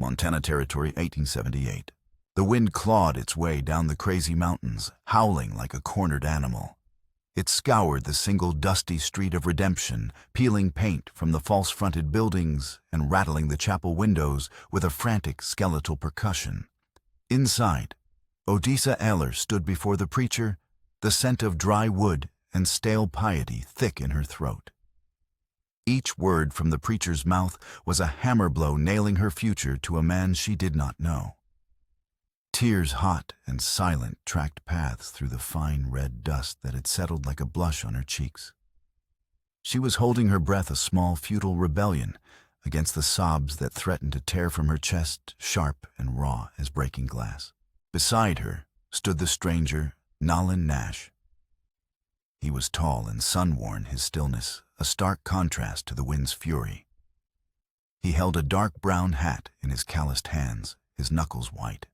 Montana Territory, 1878. The wind clawed its way down the crazy mountains, howling like a cornered animal. It scoured the single dusty street of Redemption, peeling paint from the false-fronted buildings and rattling the chapel windows with a frantic skeletal percussion. Inside, Odessa Eller stood before the preacher, the scent of dry wood and stale piety thick in her throat. Each word from the preacher's mouth was a hammer blow nailing her future to a man she did not know. Tears, hot and silent, tracked paths through the fine red dust that had settled like a blush on her cheeks. She was holding her breath, a small, futile rebellion against the sobs that threatened to tear from her chest, sharp and raw as breaking glass. Beside her stood the stranger, Nolan Nash. He was tall and sun-worn, his stillness a stark contrast to the wind's fury. He held a dark brown hat in his calloused hands, his knuckles white.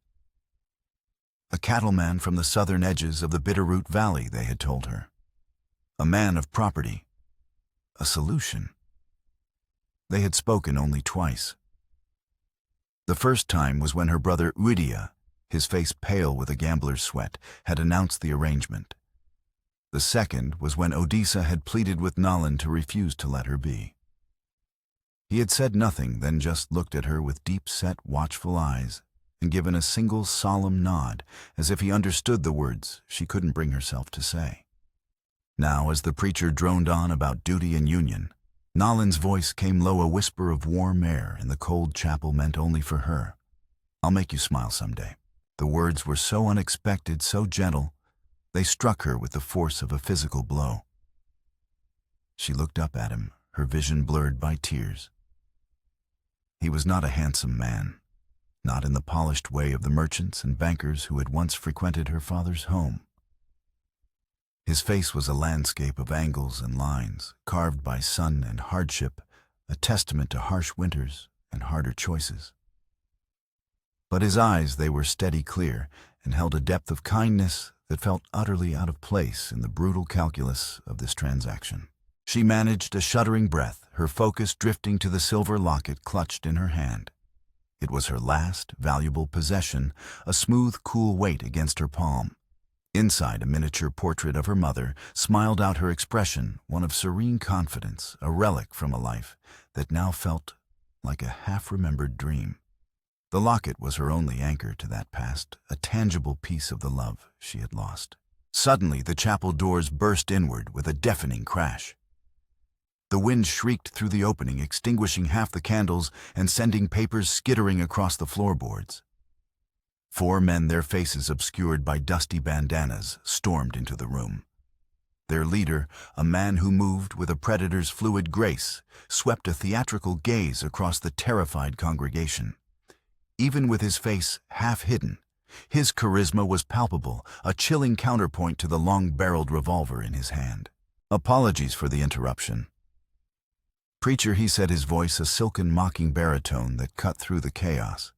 A cattleman from the southern edges of the Bitterroot Valley, they had told her. A man of property. A solution. They had spoken only twice. The first time was when her brother Udia, his face pale with a gambler's sweat, had announced the arrangement. The second was when Odessa had pleaded with Nolan to refuse to let her be. He had said nothing, then just looked at her with deep-set, watchful eyes and given a single solemn nod, as if he understood the words she couldn't bring herself to say. Now, as the preacher droned on about duty and union, Nolan's voice came low, a whisper of warm air in the cold chapel meant only for her. "I'll make you smile someday." The words were so unexpected, so gentle, they struck her with the force of a physical blow. She looked up at him, her vision blurred by tears. He was not a handsome man, not in the polished way of the merchants and bankers who had once frequented her father's home. His face was a landscape of angles and lines, carved by sun and hardship, a testament to harsh winters and harder choices. But his eyes, they were steady, clear, and held a depth of kindness that felt utterly out of place in the brutal calculus of this transaction. She managed a shuddering breath, her focus drifting to the silver locket clutched in her hand. It was her last valuable possession, a smooth, cool weight against her palm. Inside, a miniature portrait of her mother smiled out her expression, one of serene confidence, a relic from a life that now felt like a half-remembered dream. The locket was her only anchor to that past, a tangible piece of the love she had lost. Suddenly, the chapel doors burst inward with a deafening crash. The wind shrieked through the opening, extinguishing half the candles and sending papers skittering across the floorboards. 4 men, their faces obscured by dusty bandanas, stormed into the room. Their leader, a man who moved with a predator's fluid grace, swept a theatrical gaze across the terrified congregation. Even with his face half hidden, his charisma was palpable, a chilling counterpoint to the long-barreled revolver in his hand. "Apologies for the interruption." "Preacher," he said, his voice a silken, mocking baritone that cut through the chaos.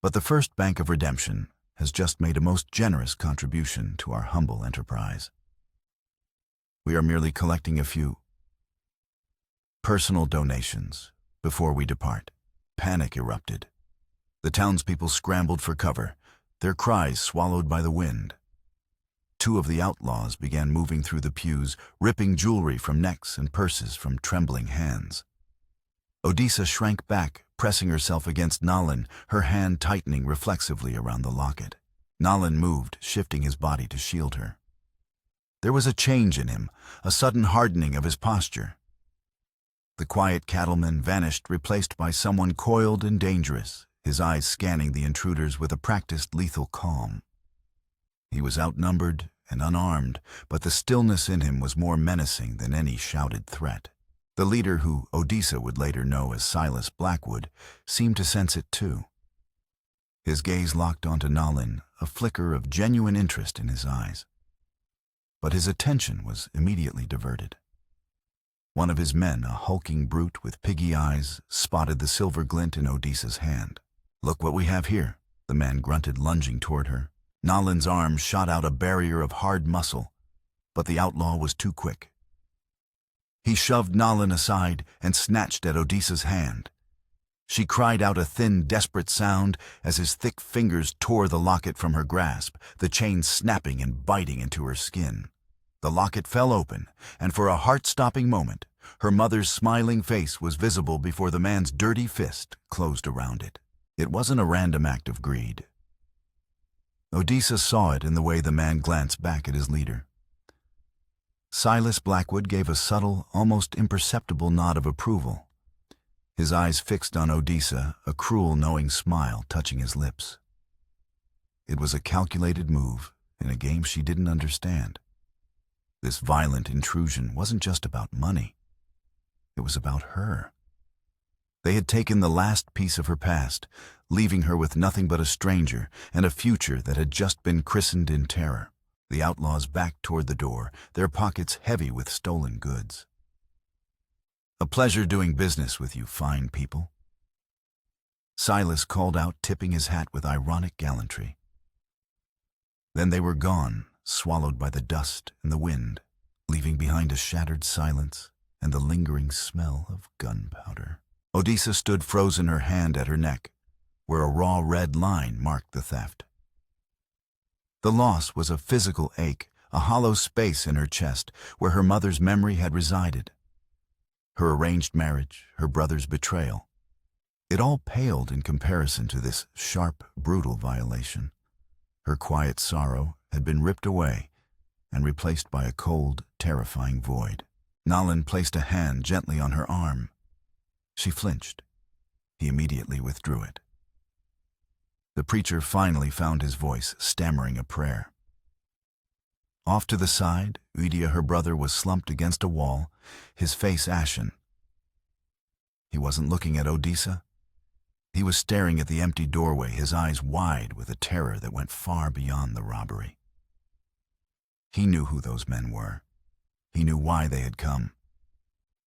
"But the First Bank of Redemption has just made a most generous contribution to our humble enterprise. We are merely collecting a few personal donations before we depart." Panic erupted. The townspeople scrambled for cover, their cries swallowed by the wind. 2 of the outlaws began moving through the pews, ripping jewelry from necks and purses from trembling hands. Odessa shrank back, pressing herself against Nolan, her hand tightening reflexively around the locket. Nolan moved, shifting his body to shield her. There was a change in him, a sudden hardening of his posture. The quiet cattleman vanished, replaced by someone coiled and dangerous, his eyes scanning the intruders with a practiced lethal calm. He was outnumbered and unarmed, but the stillness in him was more menacing than any shouted threat. The leader, who Odessa would later know as Silas Blackwood, seemed to sense it too. His gaze locked onto Nolan, a flicker of genuine interest in his eyes. But his attention was immediately diverted. One of his men, a hulking brute with piggy eyes, spotted the silver glint in Odessa's hand. "Look what we have here," the man grunted, lunging toward her. Nolan's arm shot out a barrier of hard muscle, but the outlaw was too quick. He shoved Nolan aside and snatched at Odessa's hand. She cried out a thin, desperate sound as his thick fingers tore the locket from her grasp, the chain snapping and biting into her skin. The locket fell open, and for a heart-stopping moment, her mother's smiling face was visible before the man's dirty fist closed around it. It wasn't a random act of greed. Odessa saw it in the way the man glanced back at his leader. Silas Blackwood gave a subtle, almost imperceptible nod of approval, his eyes fixed on Odessa, a cruel, knowing smile touching his lips. It was a calculated move in a game she didn't understand. This violent intrusion wasn't just about money. It was about her. They had taken the last piece of her past, leaving her with nothing but a stranger and a future that had just been christened in terror. The outlaws backed toward the door, their pockets heavy with stolen goods. "A pleasure doing business with you, fine people," Silas called out, tipping his hat with ironic gallantry. Then they were gone, swallowed by the dust and the wind, leaving behind a shattered silence and the lingering smell of gunpowder. Odessa stood frozen, her hand at her neck, where a raw red line marked the theft. The loss was a physical ache, a hollow space in her chest where her mother's memory had resided. Her arranged marriage, her brother's betrayal. It all paled in comparison to this sharp, brutal violation. Her quiet sorrow had been ripped away and replaced by a cold, terrifying void. Nalin placed a hand gently on her arm. She flinched. He immediately withdrew it. The preacher finally found his voice, stammering a prayer. Off to the side, Udia, her brother, was slumped against a wall, his face ashen. He wasn't looking at Odessa. He was staring at the empty doorway, his eyes wide with a terror that went far beyond the robbery. He knew who those men were. He knew why they had come.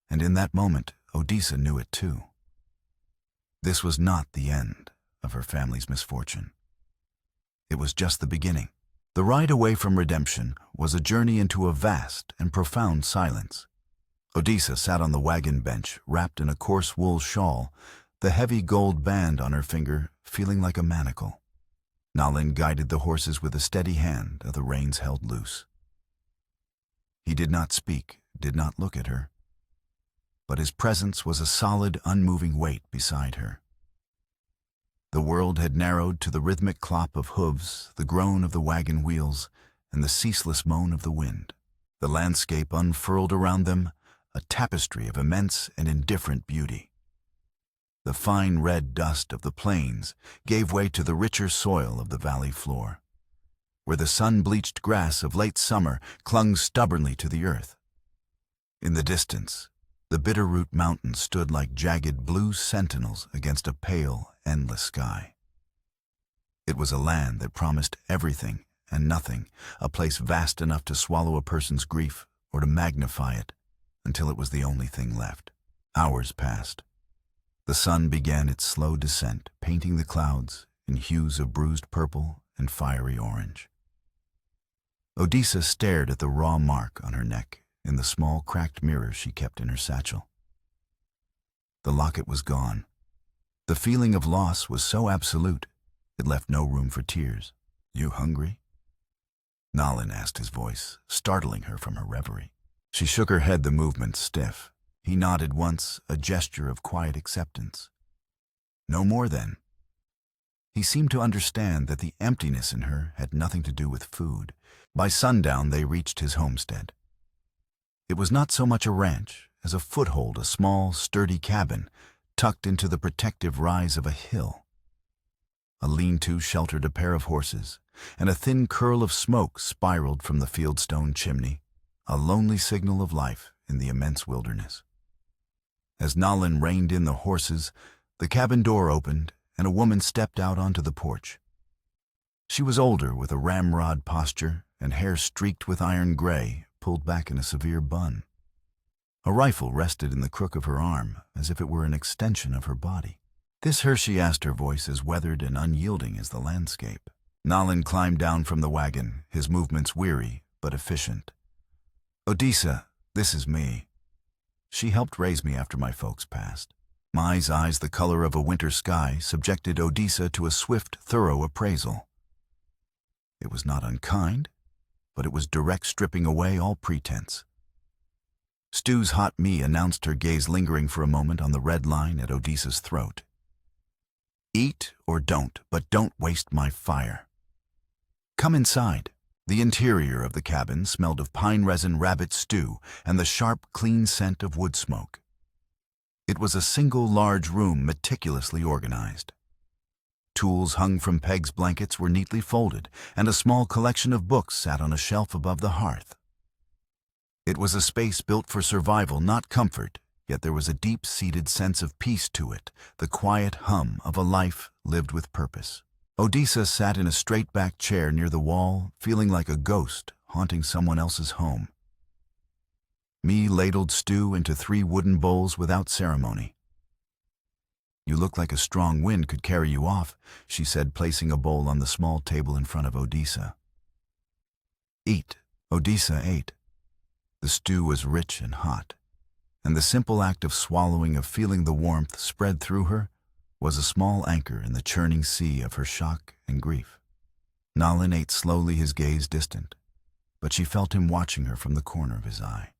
And in that moment, Odessa knew it too. This was not the end of her family's misfortune. It was just the beginning. The ride away from redemption was a journey into a vast and profound silence. Odessa sat on the wagon bench, wrapped in a coarse wool shawl, the heavy gold band on her finger feeling like a manacle. Nalin guided the horses with a steady hand, the reins held loose. He did not speak, did not look at her, but his presence was a solid, unmoving weight beside her. The world had narrowed to the rhythmic clop of hooves, the groan of the wagon wheels, and the ceaseless moan of the wind. The landscape unfurled around them, a tapestry of immense and indifferent beauty. The fine red dust of the plains gave way to the richer soil of the valley floor, where the sun-bleached grass of late summer clung stubbornly to the earth. In the distance, the Bitterroot Mountains stood like jagged blue sentinels against a pale, endless sky. It was a land that promised everything and nothing, a place vast enough to swallow a person's grief or to magnify it until it was the only thing left. Hours passed. The sun began its slow descent, painting the clouds in hues of bruised purple and fiery orange. Odessa stared at the raw mark on her neck in the small cracked mirror she kept in her satchel. The locket was gone. The feeling of loss was so absolute, it left no room for tears. "You hungry?" Nalin asked, his voice, startling her from her reverie. She shook her head, the movement stiff. He nodded once, a gesture of quiet acceptance. "No more, then." He seemed to understand that the emptiness in her had nothing to do with food. By sundown, they reached his homestead. It was not so much a ranch as a foothold, a small, sturdy cabin tucked into the protective rise of a hill. A lean-to sheltered a pair of horses, and a thin curl of smoke spiraled from the fieldstone chimney, a lonely signal of life in the immense wilderness. As Nalin reined in the horses, the cabin door opened and a woman stepped out onto the porch. She was older, with a ramrod posture and hair streaked with iron gray, pulled back in a severe bun. A rifle rested in the crook of her arm, as if it were an extension of her body. "This her?" she asked, her voice as weathered and unyielding as the landscape. Nalin climbed down from the wagon, his movements weary but efficient. "Odessa, this is me. She helped raise me after my folks passed." Mai's eyes, the color of a winter sky, subjected Odessa to a swift, thorough appraisal. It was not unkind, but it was direct, stripping away all pretense. Stu's hot me announced, her gaze lingering for a moment on the red line at Odessa's throat. Eat or don't, but don't waste my fire. Come inside. The interior of the cabin smelled of pine resin rabbit stew and the sharp, clean scent of wood smoke. It was a single large room, meticulously organized. Tools hung from pegs, blankets were neatly folded, and a small collection of books sat on a shelf above the hearth. It was a space built for survival, not comfort, yet there was a deep-seated sense of peace to it, the quiet hum of a life lived with purpose. Odessa sat in a straight-back chair near the wall, feeling like a ghost haunting someone else's home. Me ladled stew into 3 wooden bowls without ceremony. You look like a strong wind could carry you off, she said, placing a bowl on the small table in front of Odessa. Eat. Odessa ate. The stew was rich and hot, and the simple act of swallowing, of feeling the warmth spread through her, was a small anchor in the churning sea of her shock and grief. Nalin ate slowly, his gaze distant, but she felt him watching her from the corner of his eye.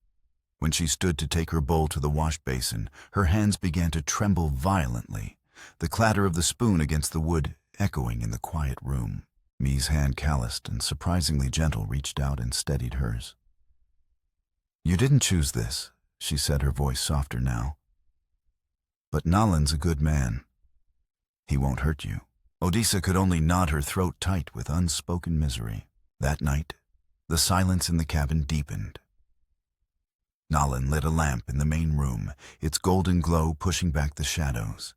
When she stood to take her bowl to the wash basin, her hands began to tremble violently, the clatter of the spoon against the wood echoing in the quiet room. Me's hand, calloused and surprisingly gentle, reached out and steadied hers. You didn't choose this, she said, her voice softer now. But Nalin's a good man. He won't hurt you. Odessa could only nod, her throat tight with unspoken misery. That night, the silence in the cabin deepened. Nalin lit a lamp in the main room, its golden glow pushing back the shadows.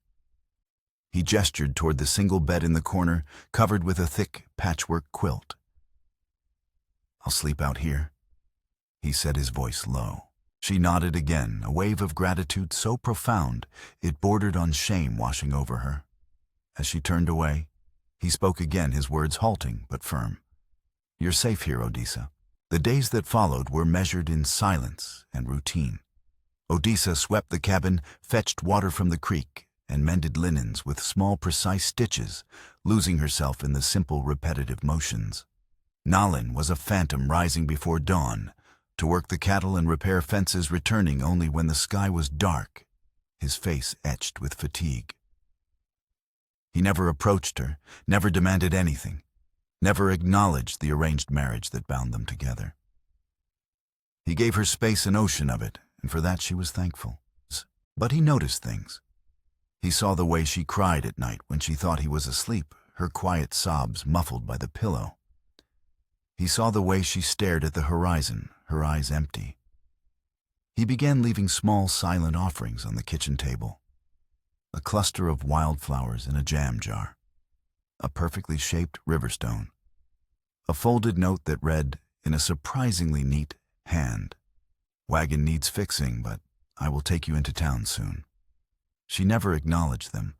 He gestured toward the single bed in the corner, covered with a thick patchwork quilt. I'll sleep out here, he said, his voice low. She nodded again, a wave of gratitude so profound it bordered on shame washing over her. As she turned away, he spoke again, his words halting but firm. You're safe here, Odessa. The days that followed were measured in silence and routine. Odessa swept the cabin, fetched water from the creek, and mended linens with small, precise stitches, losing herself in the simple, repetitive motions. Nalin was a phantom rising before dawn, to work the cattle and repair fences, returning only when the sky was dark, his face etched with fatigue. He never approached her, never demanded anything, never acknowledged the arranged marriage that bound them together. He gave her space, an ocean of it, and for that she was thankful. But he noticed things. He saw the way she cried at night when she thought he was asleep, her quiet sobs muffled by the pillow. He saw the way she stared at the horizon, her eyes empty. He began leaving small, silent offerings on the kitchen table. A cluster of wildflowers in a jam jar, a perfectly shaped riverstone, a folded note that read, in a surprisingly neat hand, "Wagon needs fixing, but I will take you into town soon." She never acknowledged them,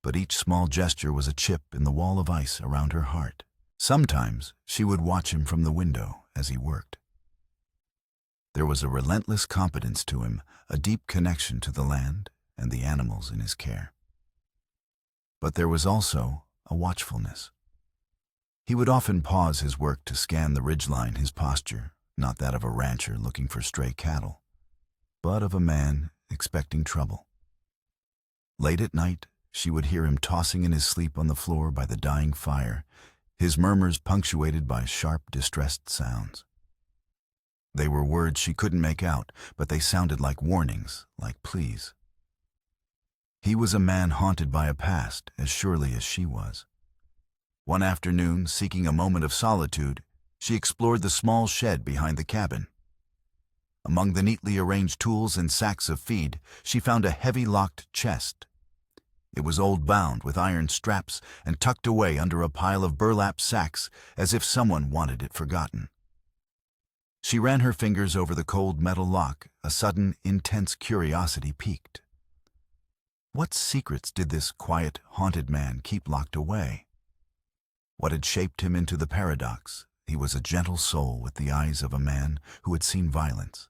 but each small gesture was a chip in the wall of ice around her heart. Sometimes she would watch him from the window as he worked. There was a relentless competence to him, a deep connection to the land and the animals in his care. But there was also a watchfulness. He would often pause his work to scan the ridgeline, his posture, not that of a rancher looking for stray cattle, but of a man expecting trouble. Late at night, she would hear him tossing in his sleep on the floor by the dying fire, his murmurs punctuated by sharp, distressed sounds. They were words she couldn't make out, but they sounded like warnings, like pleas. He was a man haunted by a past as surely as she was. One afternoon, seeking a moment of solitude, she explored the small shed behind the cabin. Among the neatly arranged tools and sacks of feed, she found a heavy locked chest. It was old-bound with iron straps and tucked away under a pile of burlap sacks as if someone wanted it forgotten. She ran her fingers over the cold metal lock, a sudden, intense curiosity piqued. What secrets did this quiet, haunted man keep locked away? What had shaped him into the paradox? He was a gentle soul with the eyes of a man who had seen violence.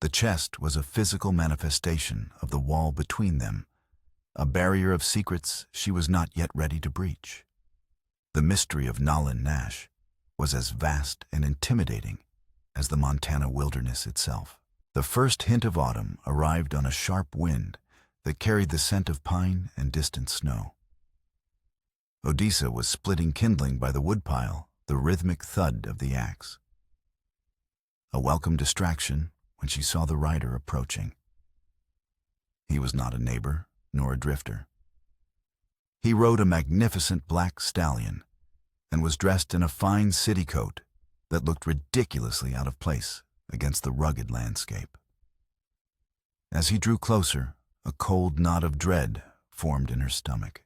The chest was a physical manifestation of the wall between them, a barrier of secrets she was not yet ready to breach. The mystery of Nalin Nash was as vast and intimidating as the Montana wilderness itself. The first hint of autumn arrived on a sharp wind that carried the scent of pine and distant snow. Odessa was splitting kindling by the woodpile, the rhythmic thud of the axe. A welcome distraction when she saw the rider approaching. He was not a neighbor nor a drifter. He rode a magnificent black stallion and was dressed in a fine city coat that looked ridiculously out of place against the rugged landscape. As he drew closer, a cold knot of dread formed in her stomach.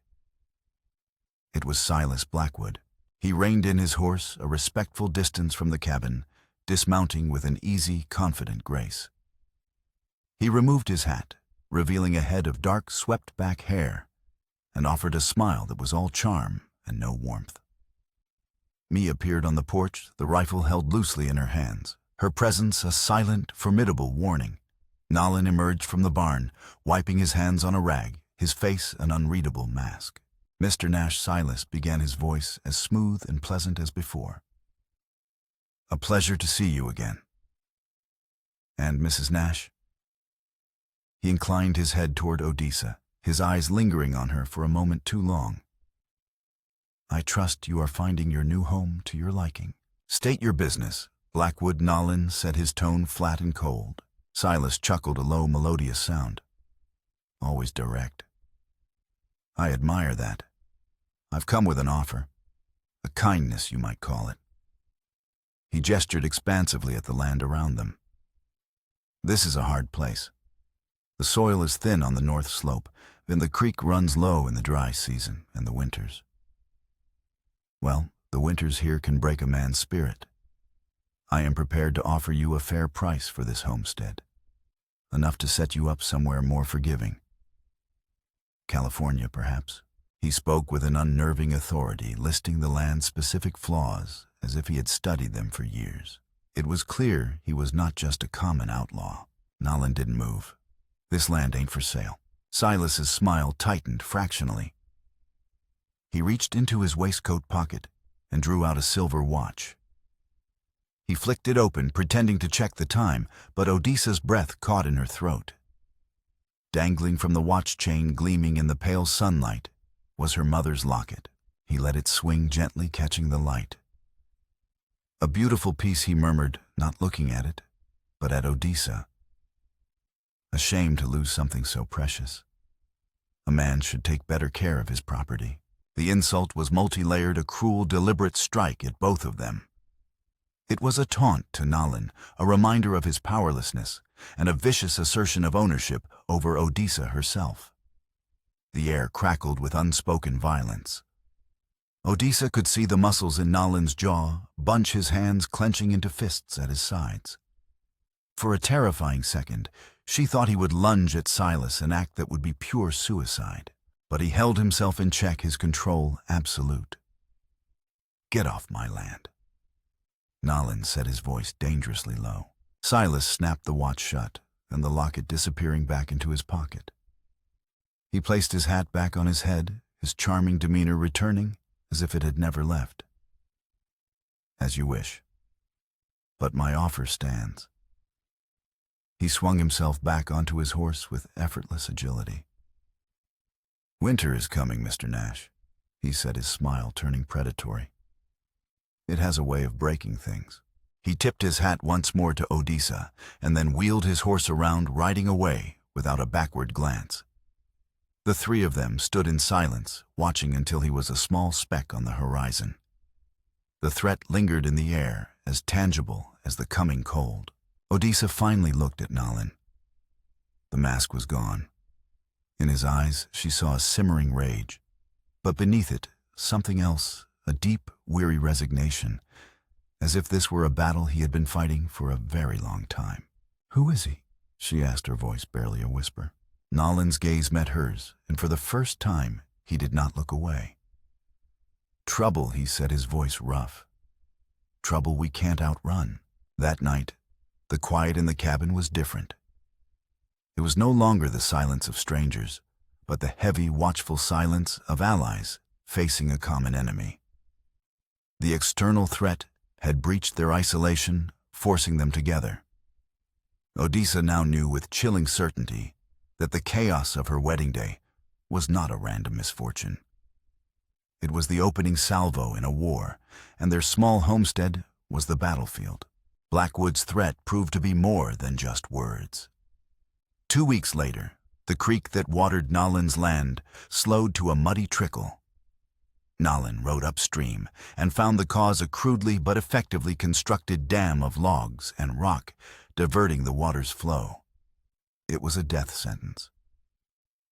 It was Silas Blackwood. He reined in his horse a respectful distance from the cabin, dismounting with an easy, confident grace. He removed his hat, revealing a head of dark, swept-back hair, and offered a smile that was all charm and no warmth. Mia appeared on the porch, the rifle held loosely in her hands, her presence a silent, formidable warning. Nalin emerged from the barn, wiping his hands on a rag, his face an unreadable mask. Mr. Nash Silas began, his voice as smooth and pleasant as before. "A pleasure to see you again. And Mrs. Nash?" He inclined his head toward Odessa, his eyes lingering on her for a moment too long. "I trust you are finding your new home to your liking." "State your business," Blackwood. Nalin said, his tone flat and cold. Silas chuckled, a low, melodious sound. "Always direct. I admire that. I've come with an offer. A kindness, you might call it." He gestured expansively at the land around them. "This is a hard place. The soil is thin on the north slope, and the creek runs low in the dry season and the winters. Well, the winters here can break a man's spirit. I am prepared to offer you a fair price for this homestead, enough to set you up somewhere more forgiving. California, perhaps." He spoke with an unnerving authority, listing the land's specific flaws as if he had studied them for years. It was clear he was not just a common outlaw. Nalin didn't move. "This land ain't for sale." Silas's smile tightened fractionally. He reached into his waistcoat pocket and drew out a silver watch. He flicked it open, pretending to check the time, but Odessa's breath caught in her throat. Dangling from the watch chain, gleaming in the pale sunlight, was her mother's locket. He let it swing gently, catching the light. "A beautiful piece," he murmured, not looking at it, but at Odessa. A shame to lose something so precious. A man should take better care of his property. The insult was multi-layered, a cruel, deliberate strike at both of them. It was a taunt to Nalin, a reminder of his powerlessness, and a vicious assertion of ownership over Odessa herself. The air crackled with unspoken violence. Odessa could see the muscles in Nalin's jaw bunch, his hands clenching into fists at his sides. For a terrifying second, she thought he would lunge at Silas, an act that would be pure suicide. But he held himself in check, his control absolute. "Get off my land." Nalin said, his voice dangerously low. Silas snapped the watch shut, and the locket disappearing back into his pocket. He placed his hat back on his head, his charming demeanor returning as if it had never left. "As you wish. But my offer stands." He swung himself back onto his horse with effortless agility. "Winter is coming, Mr. Nash," he said, his smile turning predatory. "It has a way of breaking things." He tipped his hat once more to Odessa and then wheeled his horse around, riding away without a backward glance. The three of them stood in silence, watching until he was a small speck on the horizon. The threat lingered in the air, as tangible as the coming cold. Odessa finally looked at Nalin. The mask was gone. In his eyes, she saw a simmering rage, but beneath it, something else, a deep, weary resignation, as if this were a battle he had been fighting for a very long time. "Who is he?" she asked, her voice barely a whisper. Nalin's gaze met hers, and for the first time, he did not look away. "Trouble," he said, his voice rough. "Trouble we can't outrun." That night, The quiet in the cabin was different. It was no longer the silence of strangers, but the heavy, watchful silence of allies facing a common enemy. The external threat had breached their isolation, forcing them together. Odessa now knew with chilling certainty that the chaos of her wedding day was not a random misfortune. It was the opening salvo in a war, and their small homestead was the battlefield. Blackwood's threat proved to be more than just words. 2 weeks later, the creek that watered Nalin's land slowed to a muddy trickle. Nalin rode upstream and found the cause a crudely but effectively constructed dam of logs and rock diverting the water's flow. It was a death sentence.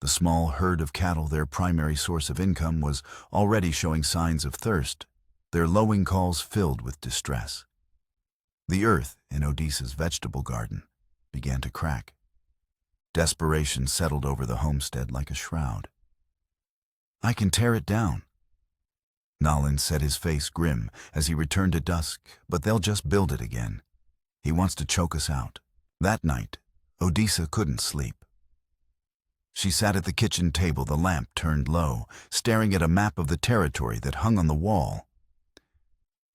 The small herd of cattle, their primary source of income, was already showing signs of thirst, their lowing calls filled with distress. The earth in Odessa's vegetable garden began to crack. Desperation settled over the homestead like a shroud. "I can tear it down." Nalin said, his face grim as he returned at dusk, "but they'll just build it again. He wants to choke us out." That night, Odessa couldn't sleep. She sat at the kitchen table, the lamp turned low, staring at a map of the territory that hung on the wall.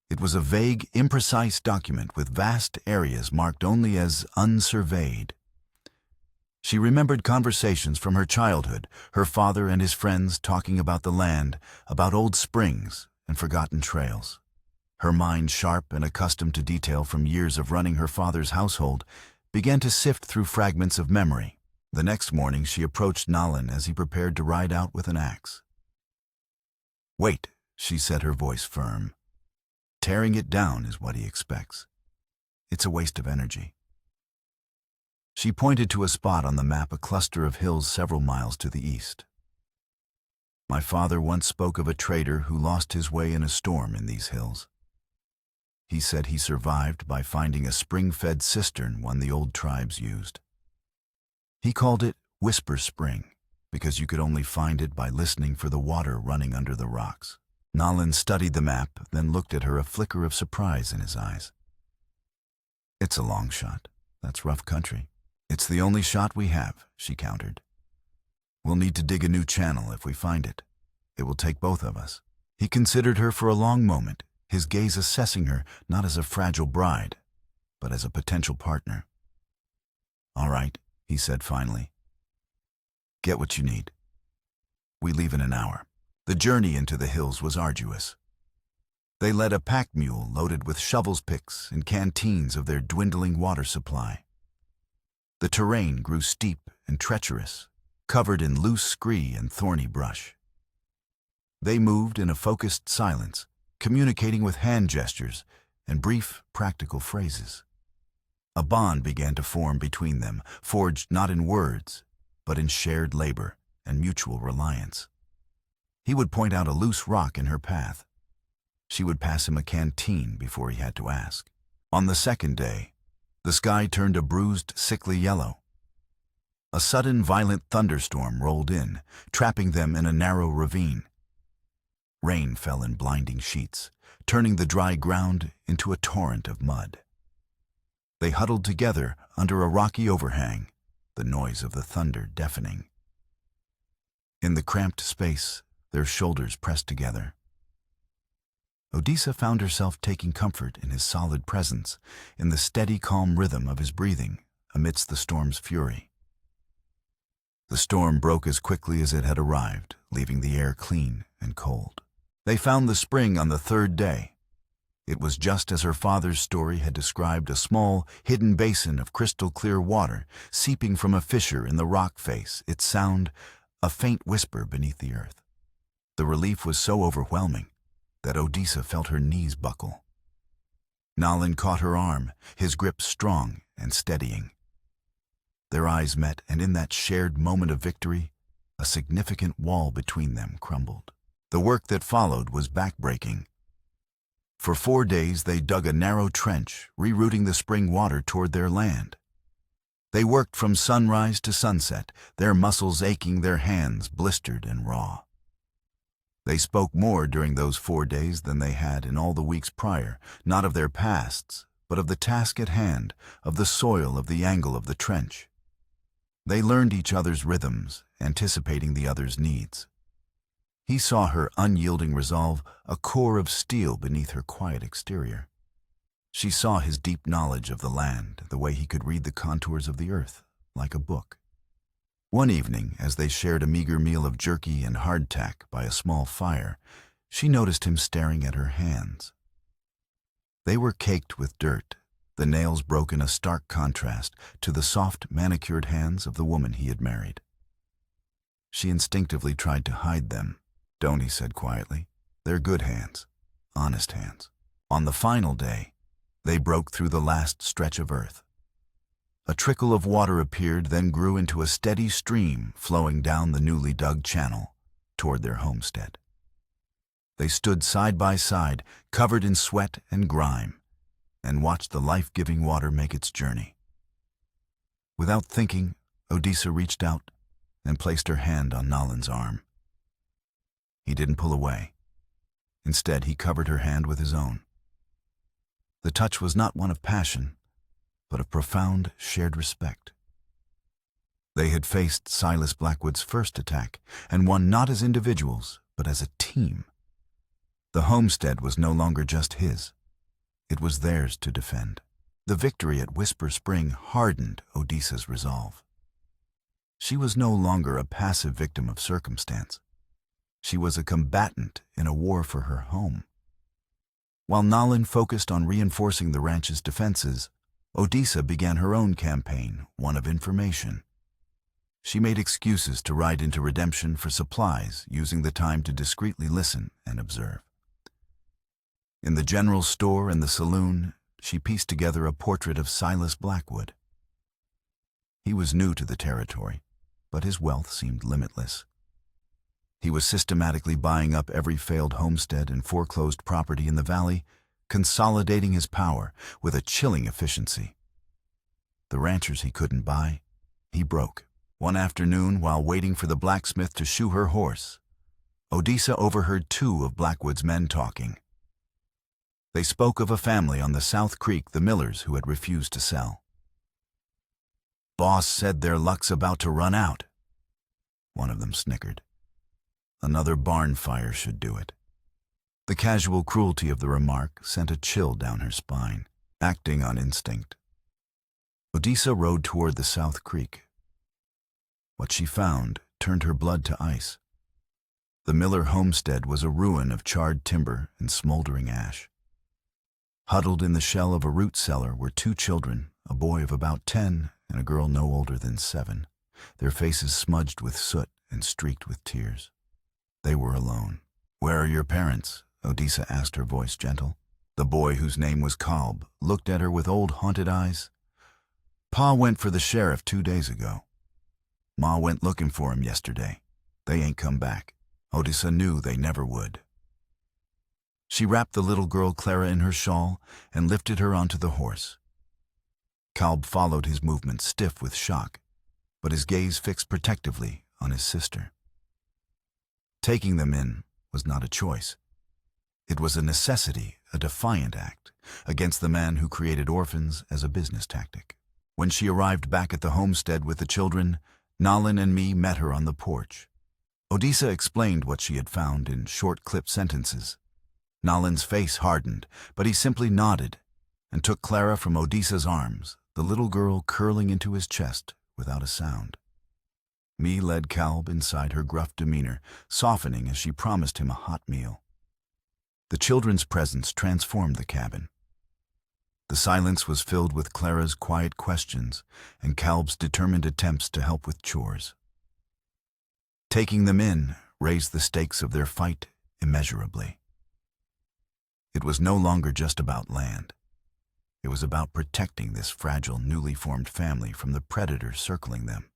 It was a vague, imprecise document with vast areas marked only as unsurveyed. She remembered conversations from her childhood, her father and his friends talking about the land, about old springs and forgotten trails. Her mind, sharp and accustomed to detail from years of running her father's household, began to sift through fragments of memory. The next morning she approached Nalin as he prepared to ride out with an axe. "Wait," she said, her voice firm. "Tearing it down is what he expects. It's a waste of energy." She pointed to a spot on the map, a cluster of hills several miles to the east. "My father once spoke of a trader who lost his way in a storm in these hills. He said he survived by finding a spring-fed cistern one the old tribes used. He called it Whisper Spring because you could only find it by listening for the water running under the rocks." Nalin studied the map, then looked at her, a flicker of surprise in his eyes. "It's a long shot. That's rough country." "It's the only shot we have," she countered. "We'll need to dig a new channel if we find it. It will take both of us." He considered her for a long moment, his gaze assessing her not as a fragile bride, but as a potential partner. "All right," he said finally. "Get what you need. We leave in an hour." The journey into the hills was arduous. They led a pack mule loaded with shovels, picks, and canteens of their dwindling water supply. The terrain grew steep and treacherous, covered in loose scree and thorny brush. They moved in a focused silence, communicating with hand gestures and brief, practical phrases. A bond began to form between them, forged not in words, but in shared labor and mutual reliance. He would point out a loose rock in her path. She would pass him a canteen before he had to ask. On the second day, the sky turned a bruised, sickly yellow. A sudden, violent thunderstorm rolled in, trapping them in a narrow ravine. Rain fell in blinding sheets, turning the dry ground into a torrent of mud. They huddled together under a rocky overhang, the noise of the thunder deafening. In the cramped space, their shoulders pressed together. Odessa found herself taking comfort in his solid presence, in the steady, calm rhythm of his breathing amidst the storm's fury. The storm broke as quickly as it had arrived, leaving the air clean and cold. They found the spring on the third day. It was just as her father's story had described, a small, hidden basin of crystal-clear water seeping from a fissure in the rock face, its sound a faint whisper beneath the earth. The relief was so overwhelming that Odessa felt her knees buckle. Nalin caught her arm, his grip strong and steadying. Their eyes met, and in that shared moment of victory, a significant wall between them crumbled. The work that followed was backbreaking. For 4 days they dug a narrow trench, rerouting the spring water toward their land. They worked from sunrise to sunset, their muscles aching, their hands blistered and raw. They spoke more during those 4 days than they had in all the weeks prior, not of their pasts, but of the task at hand, of the soil, of the angle of the trench. They learned each other's rhythms, anticipating the other's needs. He saw her unyielding resolve, a core of steel beneath her quiet exterior. She saw his deep knowledge of the land, the way he could read the contours of the earth, like a book. One evening, as they shared a meager meal of jerky and hardtack by a small fire, she noticed him staring at her hands. They were caked with dirt, the nails broken a stark contrast to the soft, manicured hands of the woman he had married. She instinctively tried to hide them. "Don't," he said quietly. "They're good hands, honest hands." On the final day, they broke through the last stretch of earth. A trickle of water appeared, then grew into a steady stream flowing down the newly dug channel toward their homestead. They stood side by side, covered in sweat and grime, and watched the life-giving water make its journey. Without thinking, Odessa reached out and placed her hand on Nalin's arm. He didn't pull away. Instead, he covered her hand with his own. The touch was not one of passion, but of profound, shared respect. They had faced Silas Blackwood's first attack, and won not as individuals, but as a team. The homestead was no longer just his. It was theirs to defend. The victory at Whisper Spring hardened Odessa's resolve. She was no longer a passive victim of circumstance. She was a combatant in a war for her home. While Nalin focused on reinforcing the ranch's defenses, Odessa began her own campaign, one of information. She made excuses to ride into Redemption for supplies, using the time to discreetly listen and observe. In the general store and the saloon, she pieced together a portrait of Silas Blackwood. He was new to the territory, but his wealth seemed limitless. He was systematically buying up every failed homestead and foreclosed property in the valley, consolidating his power with a chilling efficiency. The ranchers he couldn't buy, he broke. One afternoon, while waiting for the blacksmith to shoe her horse, Odessa overheard two of Blackwood's men talking. They spoke of a family on the South Creek, the Millers, who had refused to sell. "Boss said their luck's about to run out," one of them snickered. "Another barn fire should do it." The casual cruelty of the remark sent a chill down her spine, acting on instinct. Odessa rode toward the South Creek. What she found turned her blood to ice. The Miller homestead was a ruin of charred timber and smoldering ash. Huddled in the shell of a root cellar were two children, a boy of about 10 and a girl no older than 7, their faces smudged with soot and streaked with tears. They were alone. "Where are your parents?" Odessa asked, her voice gentle. The boy, whose name was Kalb, looked at her with old haunted eyes. "Pa went for the sheriff 2 days ago. Ma went looking for him yesterday. They ain't come back." Odessa knew they never would. She wrapped the little girl Clara in her shawl and lifted her onto the horse. Kalb followed his movements, stiff with shock, but his gaze fixed protectively on his sister. Taking them in was not a choice. It was a necessity, a defiant act, against the man who created orphans as a business tactic. When she arrived back at the homestead with the children, Nalin and me met her on the porch. Odessa explained what she had found in short, clipped sentences. Nalin's face hardened, but he simply nodded and took Clara from Odessa's arms, the little girl curling into his chest without a sound. Me led Kalb inside her gruff demeanor, softening as she promised him a hot meal. The children's presence transformed the cabin. The silence was filled with Clara's quiet questions and Kalb's determined attempts to help with chores. Taking them in raised the stakes of their fight immeasurably. It was no longer just about land. It was about protecting this fragile, newly formed family from the predators circling them.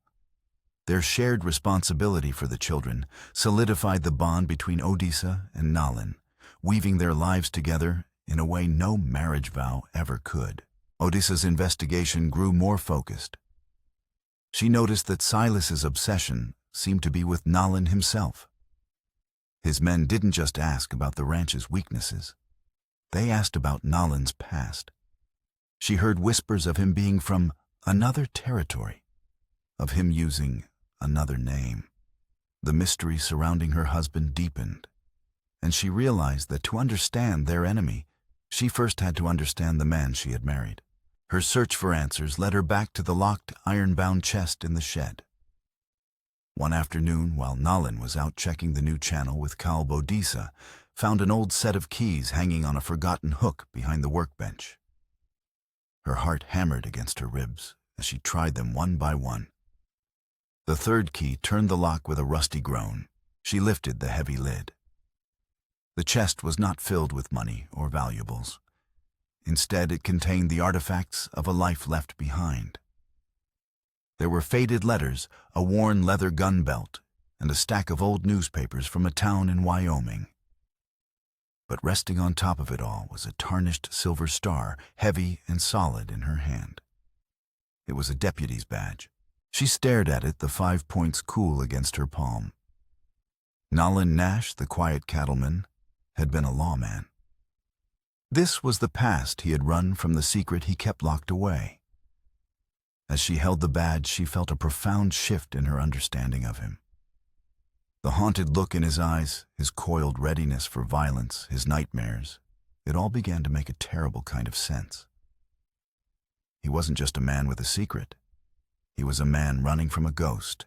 Their shared responsibility for the children solidified the bond between Odessa and Nalin, weaving their lives together in a way no marriage vow ever could. Odessa's investigation grew more focused. She noticed that Silas's obsession seemed to be with Nalin himself. His men didn't just ask about the ranch's weaknesses. They asked about Nalin's past. She heard whispers of him being from another territory, of him using another name. The mystery surrounding her husband deepened, and she realized that to understand their enemy, she first had to understand the man she had married. Her search for answers led her back to the locked, iron-bound chest in the shed. One afternoon, while Nalin was out checking the new channel with Cowboy, Odessa found an old set of keys hanging on a forgotten hook behind the workbench. Her heart hammered against her ribs as she tried them one by one. The third key turned the lock with a rusty groan. She lifted the heavy lid. The chest was not filled with money or valuables. Instead, it contained the artifacts of a life left behind. There were faded letters, a worn leather gun belt, and a stack of old newspapers from a town in Wyoming. But resting on top of it all was a tarnished silver star, heavy and solid in her hand. It was a deputy's badge. She stared at it, the 5 points cool against her palm. Nalin Nash, the quiet cattleman, had been a lawman. This was the past he had run from, the secret he kept locked away. As she held the badge, she felt a profound shift in her understanding of him. The haunted look in his eyes, his coiled readiness for violence, his nightmares, it all began to make a terrible kind of sense. He wasn't just a man with a secret. He was a man running from a ghost.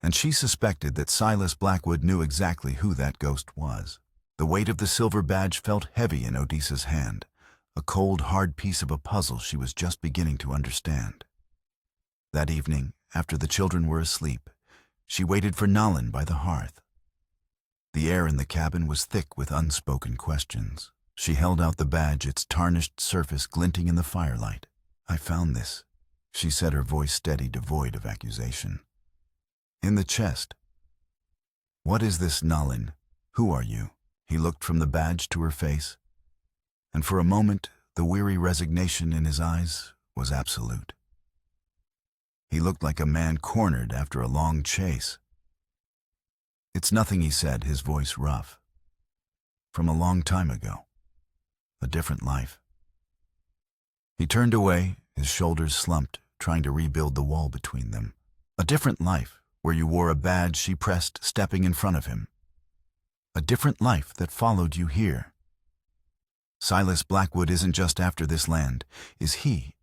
And she suspected that Silas Blackwood knew exactly who that ghost was. The weight of the silver badge felt heavy in Odessa's hand, a cold, hard piece of a puzzle she was just beginning to understand. That evening, after the children were asleep, she waited for Nalin by the hearth. The air in the cabin was thick with unspoken questions. She held out the badge, its tarnished surface glinting in the firelight. "I found this," she said, her voice steady, devoid of accusation. "In the chest." "What is this, Nalin? Who are you?" He looked from the badge to her face, and for a moment the weary resignation in his eyes was absolute. He looked like a man cornered after a long chase. "It's nothing," he said, his voice rough. "From a long time ago. A different life." He turned away, his shoulders slumped, trying to rebuild the wall between them. "A different life, where you wore a badge," she pressed, stepping in front of him. "A different life that followed you here. Silas Blackwood isn't just after this land, is he?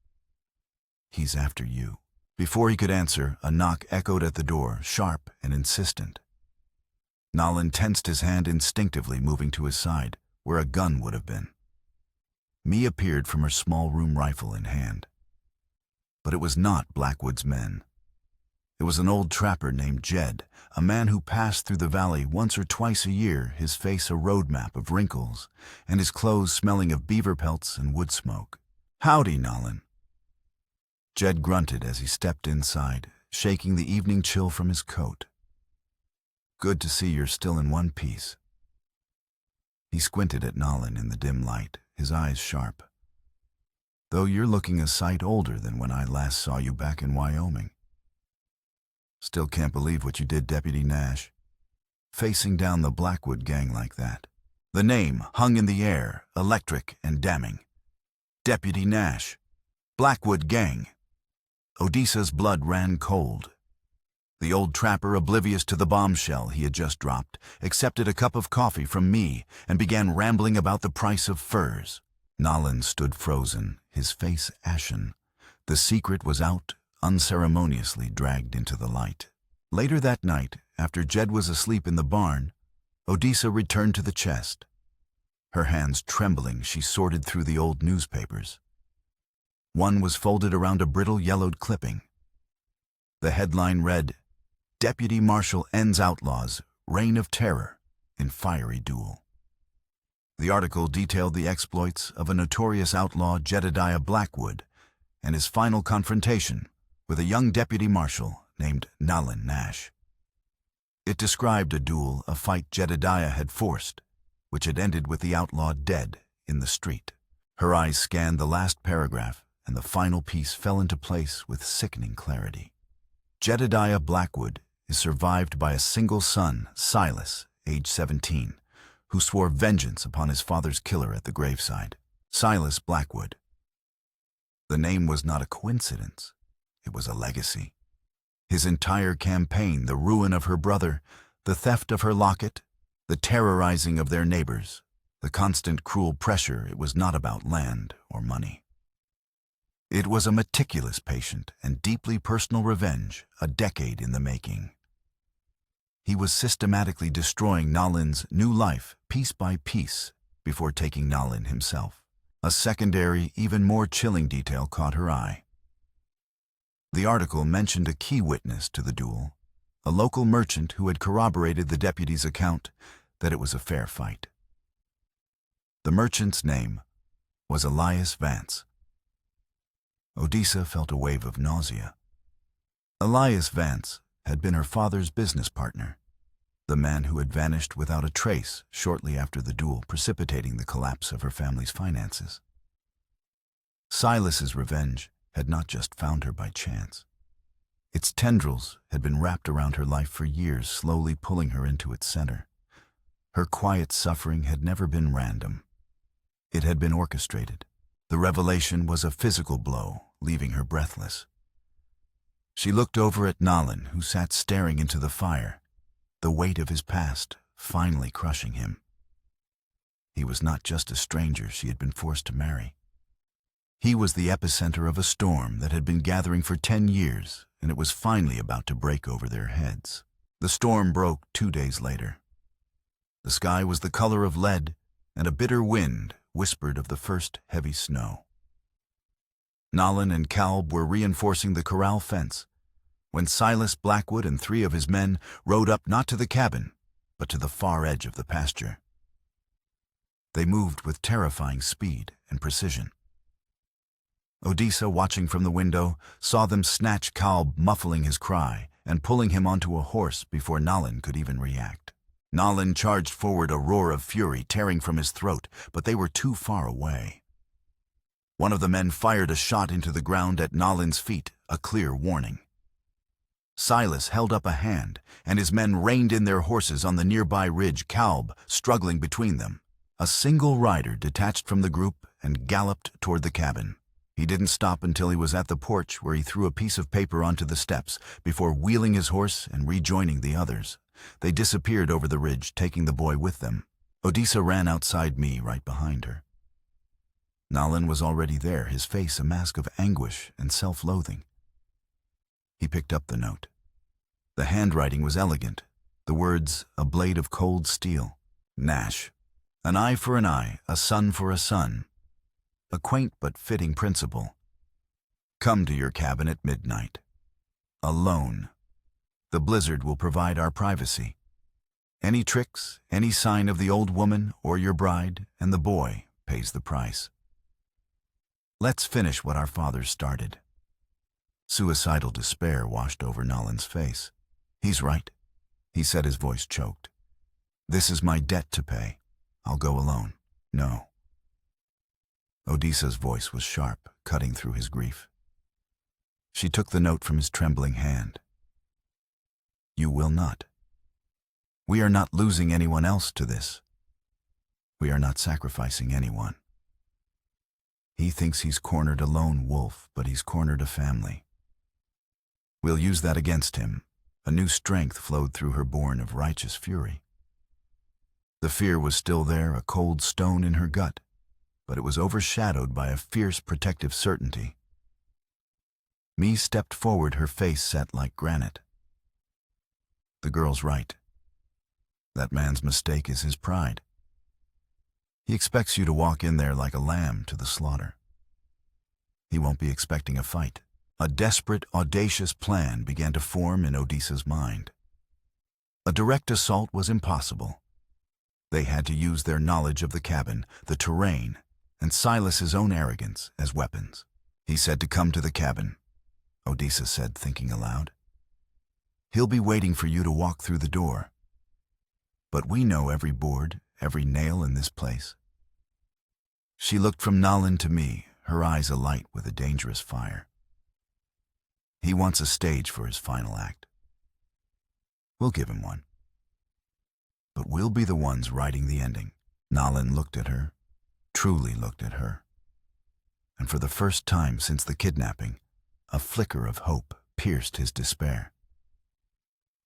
He's after you." Before he could answer, a knock echoed at the door, sharp and insistent. Nalin tensed his hand instinctively, moving to his side, where a gun would have been. Mee appeared from her small room, rifle in hand. But it was not Blackwood's men. It was an old trapper named Jed, a man who passed through the valley once or twice a year, his face a road map of wrinkles, and his clothes smelling of beaver pelts and wood smoke. "Howdy, Nalin." Jed grunted as he stepped inside, shaking the evening chill from his coat. "Good to see you're still in one piece." He squinted at Nalin in the dim light, his eyes sharp. "Though you're looking a sight older than when I last saw you back in Wyoming. Still can't believe what you did, Deputy Nash. Facing down the Blackwood gang like that." The name hung in the air, electric and damning. Deputy Nash. Blackwood gang. Odessa's blood ran cold. The old trapper, oblivious to the bombshell he had just dropped, accepted a cup of coffee from Mee and began rambling about the price of furs. Nalin stood frozen, his face ashen. The secret was out, unceremoniously dragged into the light. Later that night, after Jed was asleep in the barn, Odessa returned to the chest. Her hands trembling, she sorted through the old newspapers. One was folded around a brittle yellowed clipping. The headline read, "Deputy Marshal Ends Outlaws, Reign of Terror in Fiery Duel." The article detailed the exploits of a notorious outlaw, Jedediah Blackwood, and his final confrontation with a young deputy marshal named Nalin Nash. It described a duel, a fight Jedediah had forced, which had ended with the outlaw dead in the street. Her eyes scanned the last paragraph, and the final piece fell into place with sickening clarity. Jedediah Blackwood is survived by a single son, Silas, age 17, who swore vengeance upon his father's killer at the graveside. Silas Blackwood. The name was not a coincidence. It was a legacy. His entire campaign, the ruin of her brother, the theft of her locket, the terrorizing of their neighbors, the constant cruel pressure, it was not about land or money. It was a meticulous, patient, and deeply personal revenge, a decade in the making. He was systematically destroying Nalin's new life, piece by piece, before taking Nalin himself. A secondary, even more chilling detail caught her eye. The article mentioned a key witness to the duel, a local merchant who had corroborated the deputy's account that it was a fair fight. The merchant's name was Elias Vance. Odessa felt a wave of nausea. Elias Vance had been her father's business partner, the man who had vanished without a trace shortly after the duel, precipitating the collapse of her family's finances. Silas's revenge had not just found her by chance. Its tendrils had been wrapped around her life for years, slowly pulling her into its center. Her quiet suffering had never been random. It had been orchestrated. The revelation was a physical blow, leaving her breathless. She looked over at Nalin, who sat staring into the fire, the weight of his past finally crushing him. He was not just a stranger she had been forced to marry. He was the epicenter of a storm that had been gathering for 10 years, and it was finally about to break over their heads. The storm broke 2 days later. The sky was the color of lead, and a bitter wind whispered of the first heavy snow. Nalin and Cowboy were reinforcing the corral fence when Silas Blackwood and 3 of his men rode up not to the cabin, but to the far edge of the pasture. They moved with terrifying speed and precision. Odessa, watching from the window, saw them snatch Cowboy, muffling his cry, and pulling him onto a horse before Nalin could even react. Nalin charged forward, a roar of fury tearing from his throat, but they were too far away. One of the men fired a shot into the ground at Nalin's feet, a clear warning. Silas held up a hand, and his men reined in their horses on the nearby ridge, Cowboy struggling between them. A single rider detached from the group and galloped toward the cabin. He didn't stop until he was at the porch, where he threw a piece of paper onto the steps before wheeling his horse and rejoining the others. They disappeared over the ridge, taking the boy with them. Odessa ran outside me, right behind her. Nalin was already there, his face a mask of anguish and self-loathing. He picked up the note. The handwriting was elegant, the words a blade of cold steel. Nash. An eye for an eye, a son for a son. A quaint but fitting principle. Come to your cabin at midnight. Alone. The blizzard will provide our privacy. Any tricks, any sign of the old woman or your bride, and the boy pays the price. Let's finish what our fathers started. Suicidal despair washed over Nalin's face. He's right, he said, his voice choked. This is my debt to pay. I'll go alone. No. Odessa's voice was sharp, cutting through his grief. She took the note from his trembling hand. You will not. We are not losing anyone else to this. We are not sacrificing anyone. He thinks he's cornered a lone wolf, but he's cornered a family. We'll use that against him. A new strength flowed through her, born of righteous fury. The fear was still there, a cold stone in her gut, but it was overshadowed by a fierce protective certainty. Me stepped forward, her face set like granite. The girl's right. That man's mistake is his pride. He expects you to walk in there like a lamb to the slaughter. He won't be expecting a fight. A desperate, audacious plan began to form in Odessa's mind. A direct assault was impossible. They had to use their knowledge of the cabin, the terrain, and Silas's own arrogance as weapons. He said to come to the cabin. Odessa said, thinking aloud. He'll be waiting for you to walk through the door. But we know every board, every nail in this place. She looked from Nalin to me, her eyes alight with a dangerous fire. He wants a stage for his final act. We'll give him one. But we'll be the ones writing the ending. Nalin looked at her, truly looked at her. and for the first time since the kidnapping, a flicker of hope pierced his despair.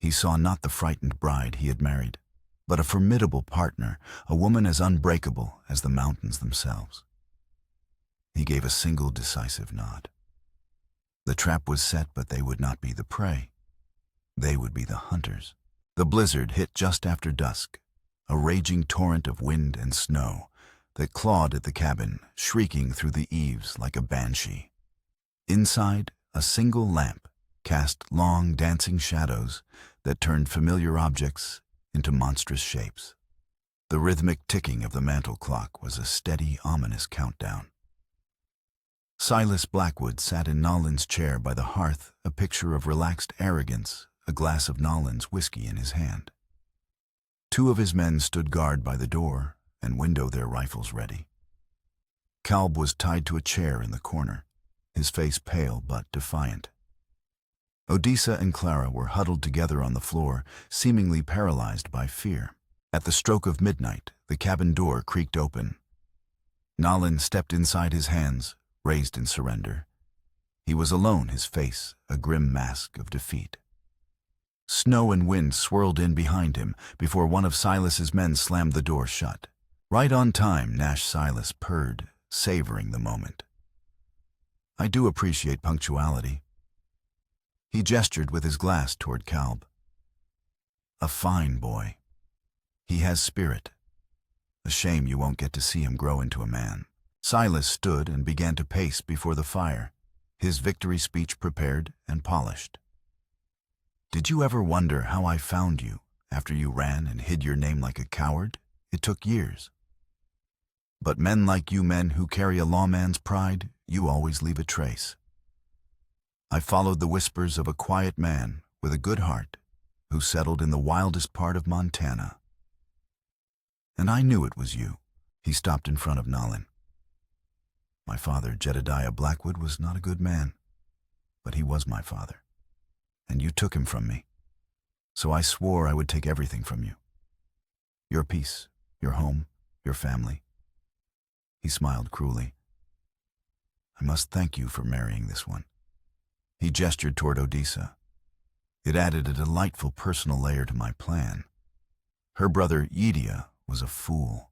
He saw not the frightened bride he had married, but a formidable partner, a woman as unbreakable as the mountains themselves. He gave a single decisive nod. The trap was set, but they would not be the prey. They would be the hunters. The blizzard hit just after dusk, a raging torrent of wind and snow that clawed at the cabin, shrieking through the eaves like a banshee. Inside, a single lamp cast long, dancing shadows that turned familiar objects into monstrous shapes. The rhythmic ticking of the mantel clock was a steady, ominous countdown. Silas Blackwood sat in Nolan's chair by the hearth, a picture of relaxed arrogance, a glass of Nolan's whiskey in his hand. Two of his men stood guard by the door and window, their rifles ready. Cowboy was tied to a chair in the corner, his face pale but defiant. Odessa and Clara were huddled together on the floor, seemingly paralyzed by fear. At the stroke of midnight, the cabin door creaked open. Nolan stepped inside, his hands raised in surrender. He was alone, his face a grim mask of defeat. Snow and wind swirled in behind him before one of Silas's men slammed the door shut. Right on time, Nash Silas purred, savoring the moment. "I do appreciate punctuality." He gestured with his glass toward Kalb. "A fine boy. He has spirit. A shame you won't get to see him grow into a man." Silas stood and began to pace before the fire, his victory speech prepared and polished. "Did you ever wonder how I found you after you ran and hid your name like a coward? It took years. But men like you, men who carry a lawman's pride, you always leave a trace. I followed the whispers of a quiet man with a good heart who settled in the wildest part of Montana. And I knew it was you." He stopped in front of Nolan. "My father, Jedediah Blackwood, was not a good man, but he was my father. And you took him from me. So I swore I would take everything from you. Your peace, your home, your family." He smiled cruelly. "I must thank you for marrying this one." He gestured toward Odessa. "It added a delightful personal layer to my plan. Her brother, Yedia, was a fool.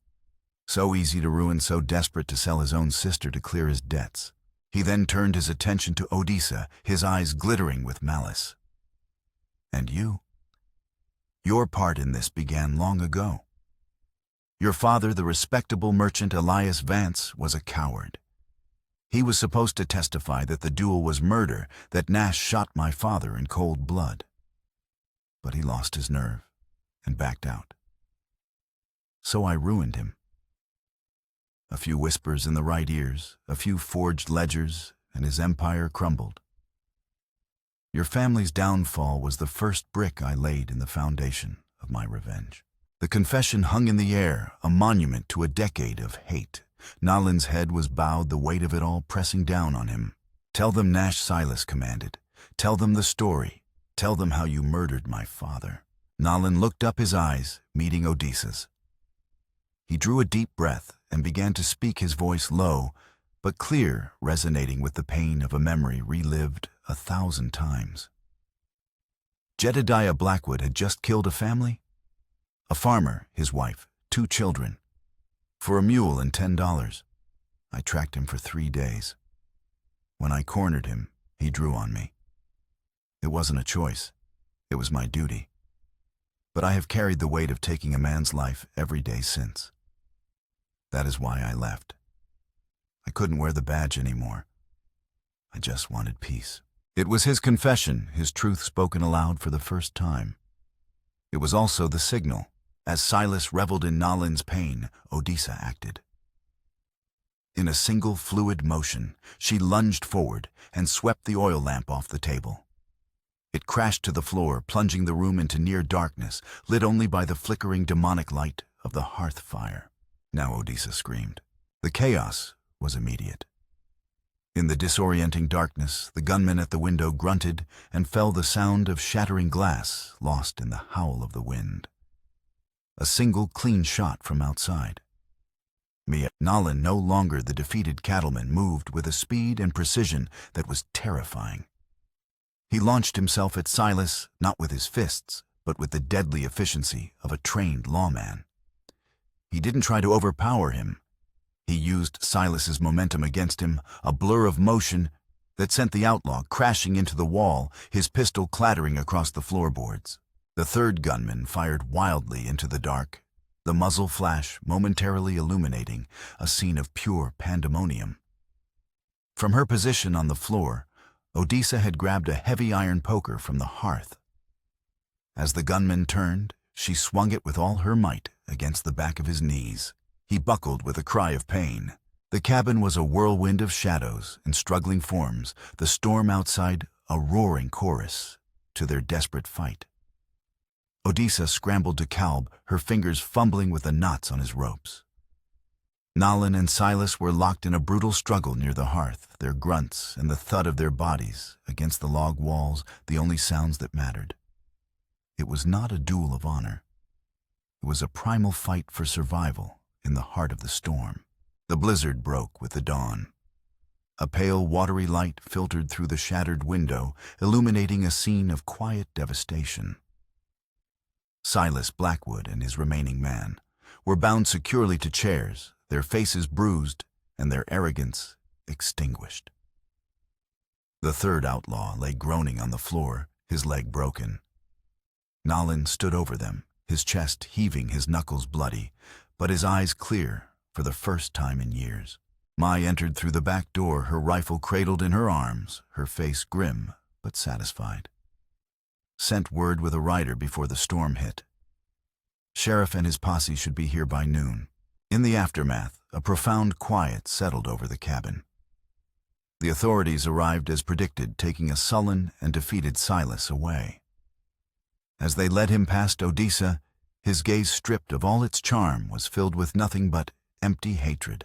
So easy to ruin, so desperate to sell his own sister to clear his debts." He then turned his attention to Odessa, his eyes glittering with malice. "And you? Your part in this began long ago. Your father, the respectable merchant Elias Vance, was a coward. He was supposed to testify that the duel was murder, that Nash shot my father in cold blood. But he lost his nerve and backed out. So I ruined him. A few whispers in the right ears, a few forged ledgers, and his empire crumbled. Your family's downfall was the first brick I laid in the foundation of my revenge." The confession hung in the air, a monument to a decade of hate. Nolan's head was bowed, the weight of it all pressing down on him. "Tell them," Nash Silas commanded. "Tell them the story. Tell them how you murdered my father." Nolan looked up, his eyes meeting Odessa's. He drew a deep breath and began to speak, his voice low but clear, resonating with the pain of a memory relived 1,000 times. Jedediah Blackwood had just killed a family. A farmer, his wife, 2 children. For a mule and $10. I tracked him for 3 days. When I cornered him, he drew on me. It wasn't a choice. It was my duty. But I have carried the weight of taking a man's life every day since. That is why I left. I couldn't wear the badge anymore. I just wanted peace. It was his confession, his truth spoken aloud for the first time. It was also the signal. As Silas reveled in Nolan's pain, Odessa acted. In a single fluid motion, she lunged forward and swept the oil lamp off the table. It crashed to the floor, plunging the room into near darkness, lit only by the flickering demonic light of the hearth fire. Now Odessa screamed. The chaos was immediate. In the disorienting darkness, the gunman at the window grunted and fell, the sound of shattering glass lost in the howl of the wind. A single clean shot from outside. Nolan, no longer the defeated cattleman, moved with a speed and precision that was terrifying. He launched himself at Silas, not with his fists, but with the deadly efficiency of a trained lawman. He didn't try to overpower him. He used Silas's momentum against him, a blur of motion that sent the outlaw crashing into the wall, his pistol clattering across the floorboards. The third gunman fired wildly into the dark, the muzzle flash momentarily illuminating a scene of pure pandemonium. From her position on the floor, Odessa had grabbed a heavy iron poker from the hearth. As the gunman turned, she swung it with all her might against the back of his knees. He buckled with a cry of pain. The cabin was a whirlwind of shadows and struggling forms, the storm outside a roaring chorus to their desperate fight. Odessa scrambled to Kalb, her fingers fumbling with the knots on his ropes. Nolan and Silas were locked in a brutal struggle near the hearth, their grunts and the thud of their bodies against the log walls the only sounds that mattered. It was not a duel of honor. It was a primal fight for survival in the heart of the storm. The blizzard broke with the dawn. A pale, watery light filtered through the shattered window, illuminating a scene of quiet devastation. Silas Blackwood and his remaining man were bound securely to chairs, their faces bruised and their arrogance extinguished. The third outlaw lay groaning on the floor, his leg broken. Nolan stood over them, his chest heaving, his knuckles bloody, but his eyes clear for the first time in years. Mai entered through the back door, her rifle cradled in her arms, her face grim but satisfied. Sent word with a rider before the storm hit. Sheriff and his posse should be here by noon. In the aftermath, a profound quiet settled over the cabin. The authorities arrived as predicted, taking a sullen and defeated Silas away. As they led him past Odessa, his gaze, stripped of all its charm, was filled with nothing but empty hatred.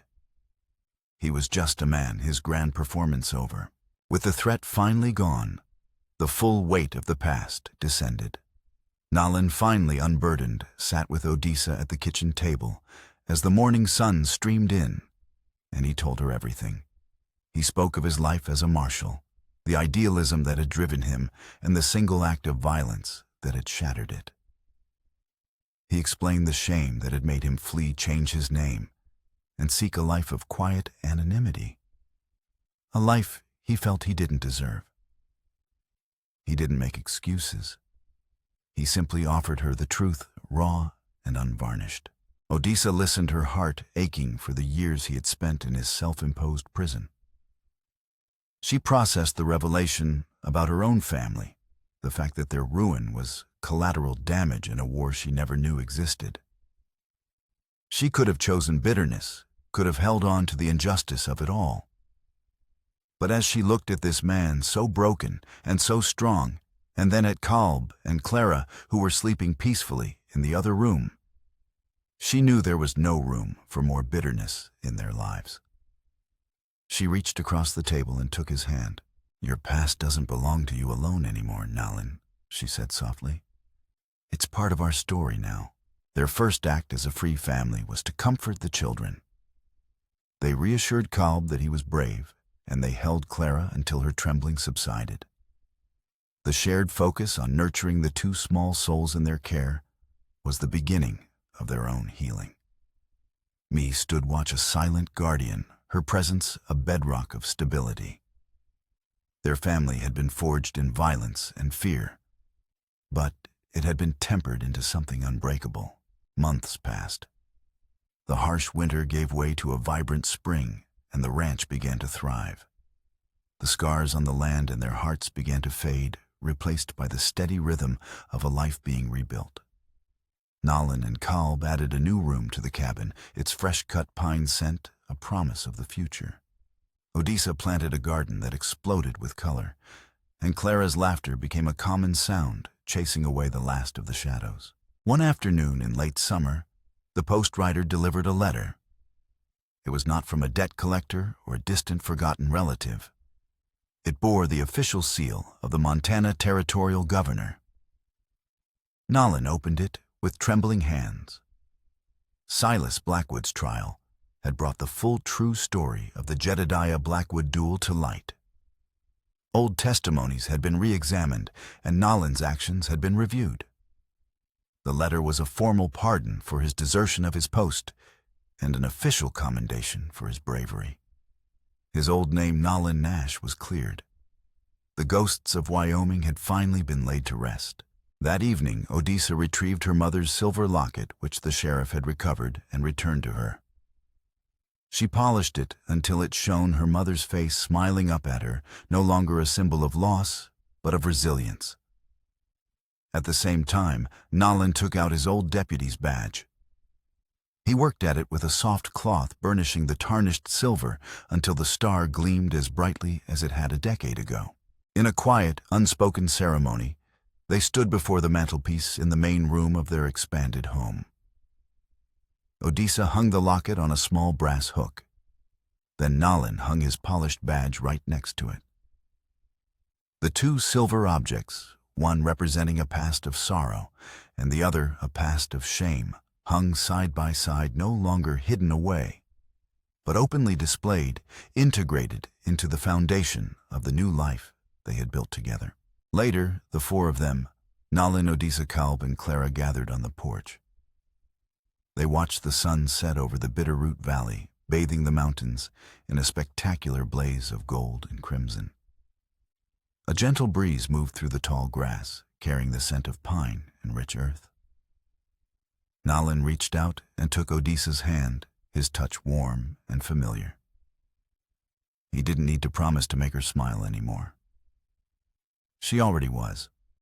He was just a man, his grand performance over. With the threat finally gone, the full weight of the past descended. Nolan, finally unburdened, sat with Odessa at the kitchen table as the morning sun streamed in, and he told her everything. He spoke of his life as a marshal, the idealism that had driven him, and the single act of violence that had shattered it. He explained the shame that had made him flee, change his name, and seek a life of quiet anonymity, a life he felt he didn't deserve. He didn't make excuses. He simply offered her the truth, raw and unvarnished. Odessa listened, her heart aching for the years he had spent in his self-imposed prison. She processed the revelation about her own family, the fact that their ruin was collateral damage in a war she never knew existed. She could have chosen bitterness, could have held on to the injustice of it all. But as she looked at this man so broken and so strong, and then at Kalb and Clara, who were sleeping peacefully in the other room, she knew there was no room for more bitterness in their lives. She reached across the table and took his hand. "Your past doesn't belong to you alone anymore, Nolan," she said softly. "It's part of our story now." Their first act as a free family was to comfort the children. They reassured Kalb that he was brave, and they held Clara until her trembling subsided. The shared focus on nurturing the two small souls in their care was the beginning of their own healing. Me stood watch, a silent guardian, her presence a bedrock of stability. Their family had been forged in violence and fear, but it had been tempered into something unbreakable. Months passed. The harsh winter gave way to a vibrant spring, and the ranch began to thrive. The scars on the land and their hearts began to fade, replaced by the steady rhythm of a life being rebuilt. Nolan and Kalb added a new room to the cabin, its fresh-cut pine scent a promise of the future. Odessa planted a garden that exploded with color, and Clara's laughter became a common sound, chasing away the last of the shadows. One afternoon in late summer, the post rider delivered a letter. It was not from a debt collector or a distant, forgotten relative. It bore the official seal of the Montana Territorial Governor. Nolan opened it with trembling hands. Silas Blackwood's trial had brought the full true story of the Jedediah Blackwood duel to light. Old testimonies had been re-examined, and Nolan's actions had been reviewed. The letter was a formal pardon for his desertion of his post and an official commendation for his bravery. His old name, Nolan Nash, was cleared. The ghosts of Wyoming had finally been laid to rest. That evening, Odessa retrieved her mother's silver locket, which the sheriff had recovered, and returned to her. She polished it until it shone her mother's face smiling up at her, no longer a symbol of loss, but of resilience. At the same time, Nolan took out his old deputy's badge. He worked at it with a soft cloth, burnishing the tarnished silver until the star gleamed as brightly as it had a decade ago. In a quiet, unspoken ceremony, they stood before the mantelpiece in the main room of their expanded home. Odessa hung the locket on a small brass hook. Then Nolan hung his polished badge right next to it. The two silver objects, one representing a past of sorrow and the other a past of shame, hung side by side, no longer hidden away, but openly displayed, integrated into the foundation of the new life they had built together. Later, the four of them, Nolan, Odessa, Kalb, and Clara, gathered on the porch. They watched the sun set over the Bitterroot Valley, bathing the mountains in a spectacular blaze of gold and crimson. A gentle breeze moved through the tall grass, carrying the scent of pine and rich earth. Nolan reached out and took Odessa's hand, his touch warm and familiar. He didn't need to promise to make her smile anymore. She already was.